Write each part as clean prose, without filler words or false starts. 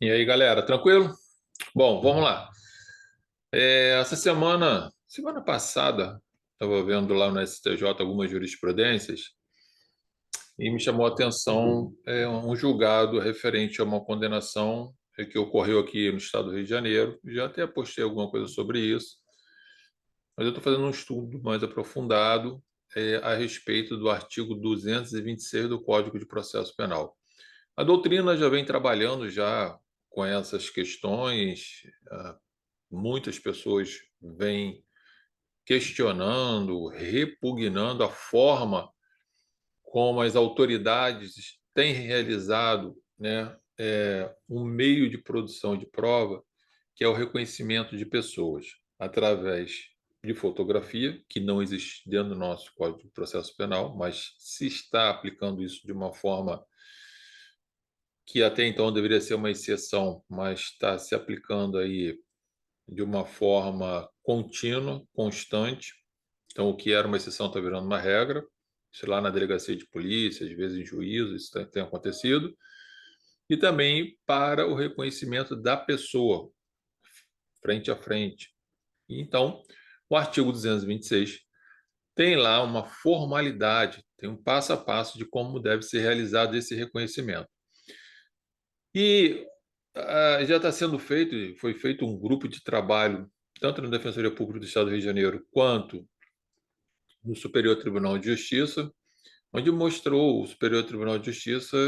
E aí, galera, tranquilo? Bom, vamos lá. Essa semana passada, estava vendo lá no STJ algumas jurisprudências e me chamou a atenção um julgado referente a uma condenação que ocorreu aqui no estado do Rio de Janeiro. Já até postei alguma coisa sobre isso, mas eu estou fazendo um estudo mais aprofundado a respeito do artigo 226 do Código de Processo Penal. A doutrina já vem trabalhando já com essas questões. Muitas pessoas vêm questionando, repugnando a forma como as autoridades têm realizado, né, um meio de produção de prova, que é o reconhecimento de pessoas através de fotografia, que não existe dentro do nosso Código de Processo Penal, mas se está aplicando isso de uma forma que até então deveria ser uma exceção, mas está se aplicando aí de uma forma contínua, constante. Então, o que era uma exceção está virando uma regra. Isso lá na delegacia de polícia, às vezes em juízo, isso tem acontecido. E também para o reconhecimento da pessoa, frente a frente. Então, o artigo 226 tem lá uma formalidade, tem um passo a passo de como deve ser realizado esse reconhecimento. E já está sendo feito, foi feito um grupo de trabalho, tanto na Defensoria Pública do Estado do Rio de Janeiro, quanto no Superior Tribunal de Justiça, onde mostrou o Superior Tribunal de Justiça,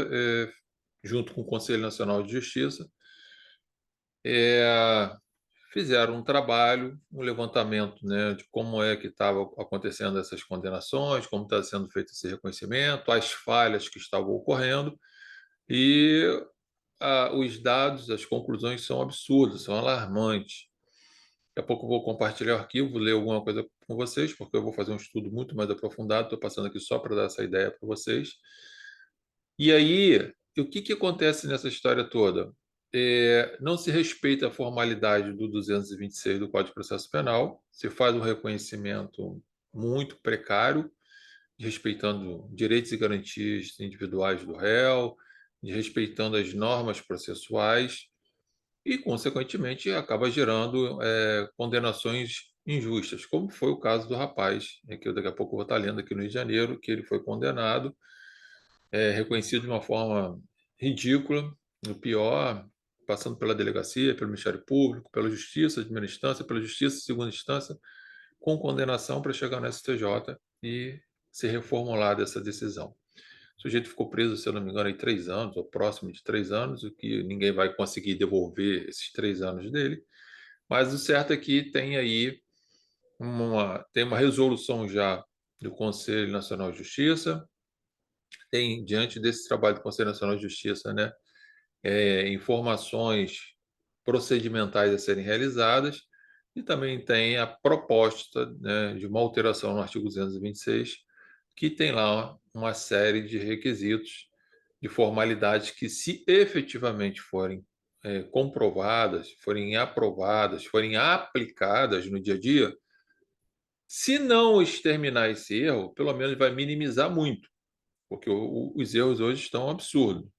junto com o Conselho Nacional de Justiça, fizeram um trabalho, um levantamento, né, de como é que estava acontecendo essas condenações, como está sendo feito esse reconhecimento, as falhas que estavam ocorrendo, e os dados, as conclusões são absurdas, são alarmantes. Daqui a pouco eu vou compartilhar o arquivo, ler alguma coisa com vocês, porque eu vou fazer um estudo muito mais aprofundado. Estou passando aqui só para dar essa ideia para vocês. E aí, o que acontece nessa história toda? Não se respeita a formalidade do 226 do Código de Processo Penal, se faz um reconhecimento muito precário, respeitando direitos e garantias individuais do réu, respeitando as normas processuais, e, consequentemente, acaba gerando condenações injustas, como foi o caso do rapaz, que eu daqui a pouco vou estar lendo aqui no Rio de Janeiro, que ele foi condenado, reconhecido de uma forma ridícula, no pior, passando pela delegacia, pelo Ministério Público, pela Justiça de primeira instância, pela Justiça de segunda instância, com condenação para chegar no STJ e ser reformulada essa decisão. O sujeito ficou preso, se eu não me engano, em 3 anos, ou próximo de 3 anos, o que ninguém vai conseguir devolver esses 3 anos dele. Mas o certo é que tem aí tem uma resolução já do Conselho Nacional de Justiça, tem, diante desse trabalho do Conselho Nacional de Justiça, né, informações procedimentais a serem realizadas, e também tem a proposta, né, de uma alteração no artigo 226, que tem lá uma série de requisitos, de formalidades que, se efetivamente forem comprovadas, forem aprovadas, forem aplicadas no dia a dia, se não exterminar esse erro, pelo menos vai minimizar muito, porque os erros hoje estão absurdos.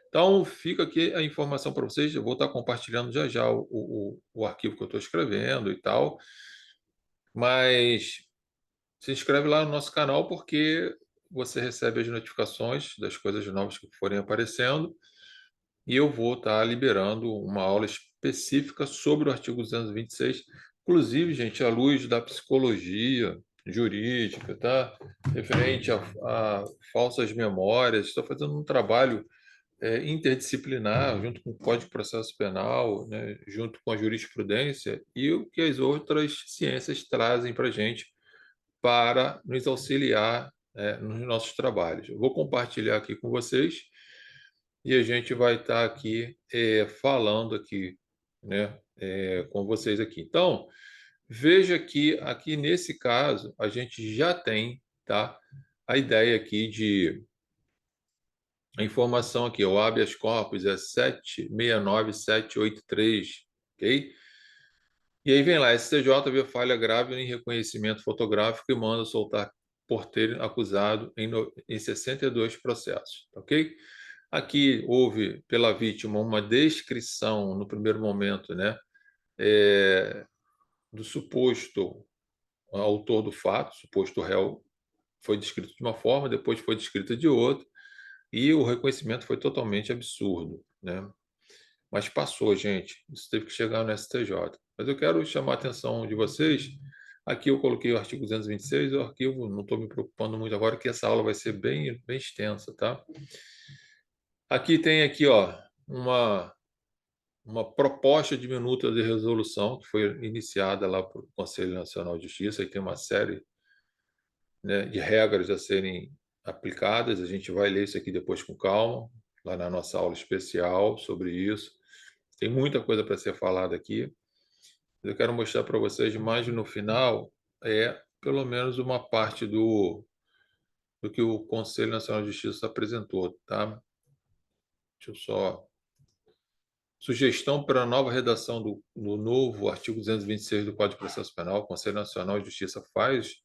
Então, fica aqui a informação para vocês. Eu vou estar compartilhando já já o arquivo que eu estou escrevendo e tal. Mas se inscreve lá no nosso canal, porque você recebe as notificações das coisas novas que forem aparecendo. E eu vou estar liberando uma aula específica sobre o artigo 226, inclusive, gente, à luz da psicologia jurídica, tá? Referente a falsas memórias. Estou fazendo um trabalho interdisciplinar, junto com o Código de Processo Penal, né, junto com a jurisprudência e o que as outras ciências trazem para a gente para nos auxiliar nos nossos trabalhos. Eu vou compartilhar aqui com vocês e a gente vai estar aqui falando aqui, né, com vocês aqui. Então, veja que aqui nesse caso a gente já tem, tá, a ideia aqui de a informação aqui, o habeas corpus é 769783, ok? E aí vem lá, STJ vê falha grave em reconhecimento fotográfico e manda soltar por ter acusado em 62 processos, ok? Aqui houve pela vítima uma descrição no primeiro momento, né, do suposto autor do fato, suposto réu, foi descrito de uma forma, depois foi descrito de outra, e o reconhecimento foi totalmente absurdo, né? Mas passou, gente. Isso teve que chegar no STJ. Mas eu quero chamar a atenção de vocês. Aqui eu coloquei o artigo 226, o arquivo, não estou me preocupando muito agora, que essa aula vai ser bem extensa, tá? Aqui tem aqui, ó, uma proposta de minuta de resolução que foi iniciada lá pelo Conselho Nacional de Justiça, e tem uma série, né, de regras a serem aplicadas. A gente vai ler isso aqui depois com calma, lá na nossa aula especial sobre isso. Tem muita coisa para ser falada aqui. Eu quero mostrar para vocês, mais no final, pelo menos uma parte do que o Conselho Nacional de Justiça apresentou, tá? Deixa eu só... Sugestão para a nova redação do novo artigo 226 do Código de Processo Penal. O Conselho Nacional de Justiça faz,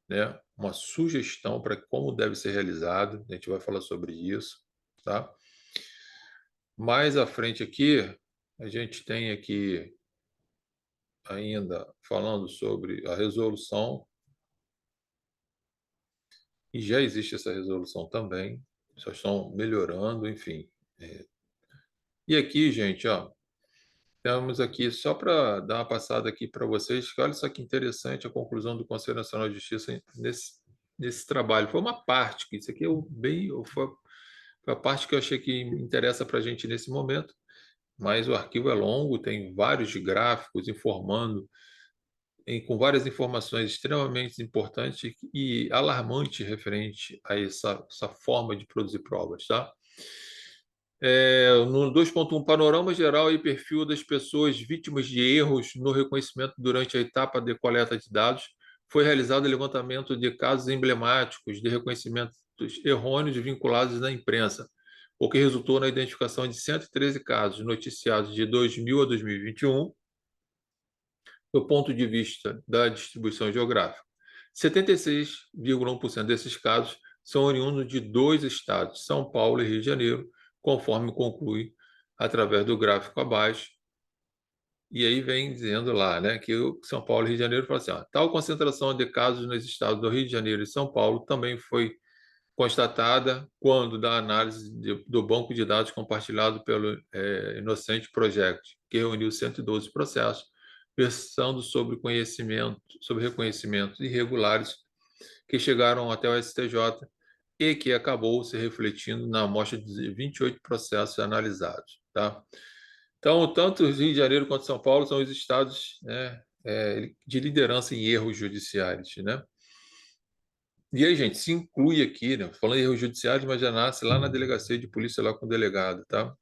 né, uma sugestão para como deve ser realizado. A gente vai falar sobre isso, tá? Mais à frente aqui, a gente tem aqui ainda falando sobre a resolução, e já existe essa resolução também, só estão melhorando, enfim. E aqui, gente, ó, temos aqui, só para dar uma passada aqui para vocês, que olha só que interessante a conclusão do Conselho Nacional de Justiça nesse trabalho. Foi uma parte, que isso aqui foi a parte que eu achei que interessa para a gente nesse momento, mas o arquivo é longo, tem vários gráficos informando, com várias informações extremamente importantes e alarmantes referente a essa forma de produzir provas, tá? No 2.1, panorama geral e perfil das pessoas vítimas de erros no reconhecimento durante a etapa de coleta de dados, foi realizado o levantamento de casos emblemáticos de reconhecimentos errôneos vinculados na imprensa, o que resultou na identificação de 113 casos noticiados de 2000 a 2021, do ponto de vista da distribuição geográfica. 76,1% desses casos são oriundos de 2 estados, São Paulo e Rio de Janeiro, conforme conclui através do gráfico abaixo. E aí vem dizendo lá, né, que o São Paulo e Rio de Janeiro fala assim, ó, tal concentração de casos nos estados do Rio de Janeiro e São Paulo também foi constatada quando da análise do banco de dados compartilhado pelo Inocente Project, que reuniu 112 processos, versando sobre reconhecimentos irregulares que chegaram até o STJ e que acabou se refletindo na amostra de 28 processos analisados, tá? Então, tanto Rio de Janeiro quanto São Paulo são os estados, né, de liderança em erros judiciários, né? E aí, gente, se inclui aqui, né? Falando em erros judiciários, mas já nasce lá na delegacia de polícia, lá com o delegado, tá?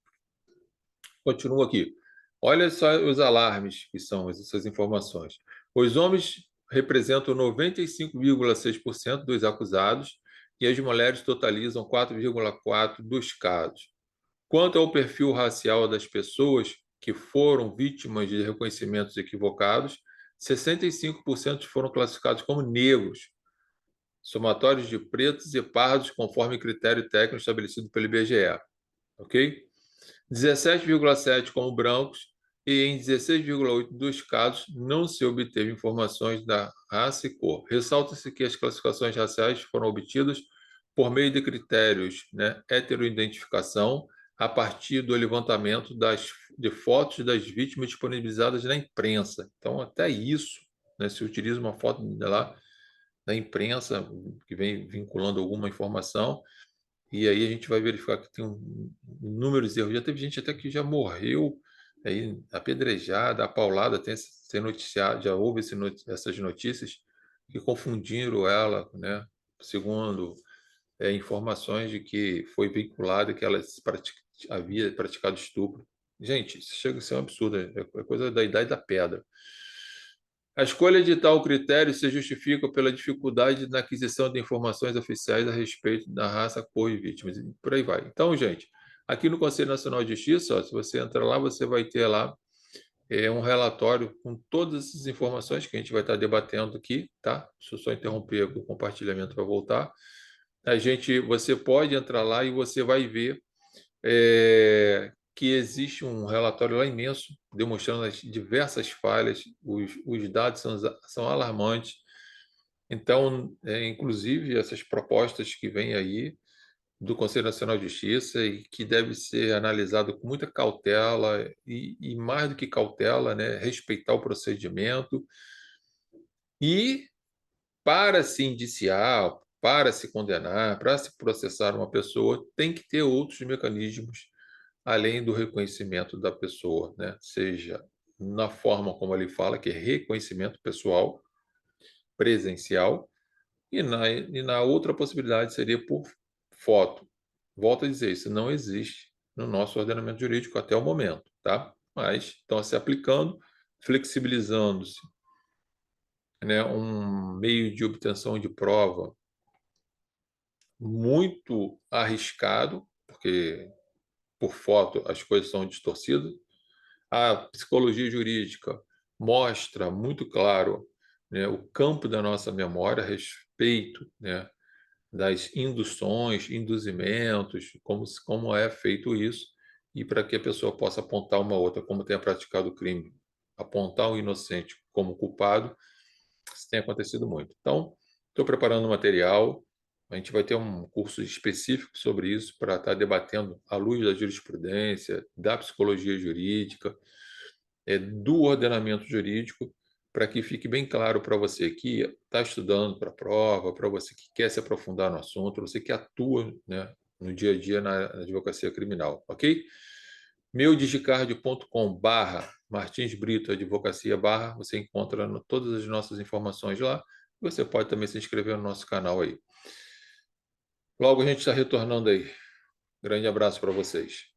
Continua aqui. Olha só os alarmes que são essas informações. Os homens representam 95,6% dos acusados e as mulheres totalizam 4,4% dos casos. Quanto ao perfil racial das pessoas que foram vítimas de reconhecimentos equivocados, 65% foram classificados como negros, somatórios de pretos e pardos, conforme critério técnico estabelecido pelo IBGE, ok? 17,7% como brancos, e em 16,8% dos casos não se obteve informações da raça e cor. Ressalta-se que as classificações raciais foram obtidas por meio de critérios, né, heteroidentificação, a partir do levantamento de fotos das vítimas disponibilizadas na imprensa. Então, até isso, né, se utiliza uma foto lá da imprensa que vem vinculando alguma informação, e aí a gente vai verificar que tem inúmeros erros. Já teve gente até que já morreu aí, apedrejada, apaulada, tem noticiado, já houve essas notícias que confundiram ela, né, segundo informações de que foi vinculada, que ela havia praticado estupro. Gente, isso chega a ser um absurdo, é coisa da idade da pedra. A escolha de tal critério se justifica pela dificuldade na aquisição de informações oficiais a respeito da raça, cor e vítimas, e por aí vai. Então, gente, aqui no Conselho Nacional de Justiça, ó, se você entrar lá, você vai ter lá é um relatório com todas as informações que a gente vai estar debatendo aqui, tá? Deixa eu só interromper o compartilhamento para voltar. Você pode entrar lá e você vai ver que existe um relatório lá imenso demonstrando as diversas falhas, os dados são alarmantes. Então, inclusive, essas propostas que vêm aí do Conselho Nacional de Justiça e que deve ser analisado com muita cautela e mais do que cautela, né, respeitar o procedimento e para se indiciar, para se condenar, para se processar uma pessoa, tem que ter outros mecanismos além do reconhecimento da pessoa, né? Seja na forma como ele fala, que é reconhecimento pessoal, presencial, e na outra possibilidade seria por foto. Volto a dizer, isso não existe no nosso ordenamento jurídico até o momento, tá? Mas estão se aplicando, flexibilizando-se, né, um meio de obtenção de prova muito arriscado, porque por foto as coisas são distorcidas. A psicologia jurídica mostra muito claro, né, o campo da nossa memória a respeito, né, das induções, induzimentos, como é feito isso, e para que a pessoa possa apontar uma outra, como tenha praticado o crime, apontar o inocente como culpado, isso tem acontecido muito. Então, estou preparando um material, a gente vai ter um curso específico sobre isso para estar debatendo à luz da jurisprudência, da psicologia jurídica, do ordenamento jurídico, para que fique bem claro para você que está estudando para a prova, para você que quer se aprofundar no assunto, você que atua, né, no dia a dia na advocacia criminal, ok? meudigicard.com/Martins Brito Advocacia /, você encontra todas as nossas informações lá. Você pode também se inscrever no nosso canal aí. Logo a gente está retornando aí. Grande abraço para vocês.